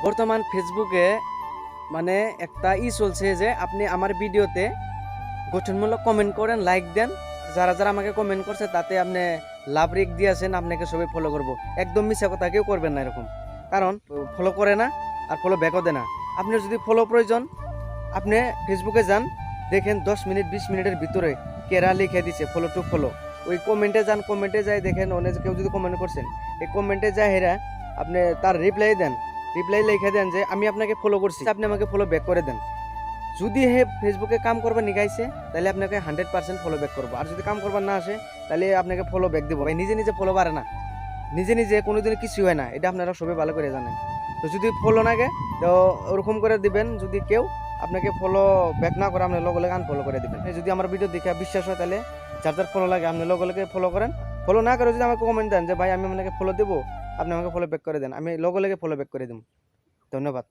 বর্তমান ফেসবুকে মানে একটা চলছে যে আপনি আমার ভিডিওতে গঠনমূলক কমেন্ট করেন, লাইক দেন, যারা যারা আমাকে কমেন্ট করছে তাতে আপনি লাভ রেক দিয়েছেন, আপনাকে সবাই ফলো করব। একদম মিথ্যা কথা কেউ করবেন না এরকম, কারণ ফলো করে না আর ফলো ব্যাকও দেয় না। আপনার যদি ফলো প্রয়োজন আপনি ফেসবুকে যান, দেখেন 10 মিনিট 20 মিনিটের ভিতরে কেরা লিখে দিছে ফলো টু ফলো। ওই কমেন্টে যান, কমেন্টে যাই দেখেন অনেক কেউ যদি কমেন্ট করছেন, এই কমেন্টে যায় হেরা আপনি তার রিপ্লাই দেন, রিপ্লাই লিখে দেন যে আমি আপনাকে ফলো করছি, আপনি আমাকে ফলো ব্যাক করে দেন। যদি হে ফেসবুকে কাম করবার নিগাইছে তাহলে আপনাকে 100% ফলো ব্যাক করবো, আর যদি কাম করবার না আসে তাহলে আপনাকে ফলো ব্যাক দেবো। ভাই নিজে নিজে ফলো বাড়ে না, নিজে নিজে কোনোদিন কিছু হয় না, এটা আপনারা সবাই ভালো করে জানেন। তো যদি ফলো না গে তো ওরকম করে দিবেন, যদি কেউ আপনাকে ফলো ব্যাক না করে আপনি লগে লগে আনফলো করে দিবেন। যদি আমার ভিডিও দেখে বিশ্বাস হয় তাহলে যার যার ফলো লাগে আপনি লগে লগে ফলো করেন। ফলো না করে যদি আমাকে কমেন্ট দেন যে ভাই আমি আপনাকে ফলো দেবো, আপনি আমাকে ফলো ব্যাক করে দেন, আমি লগে লগে ফলো ব্যাক করে দেব। ধন্যবাদ।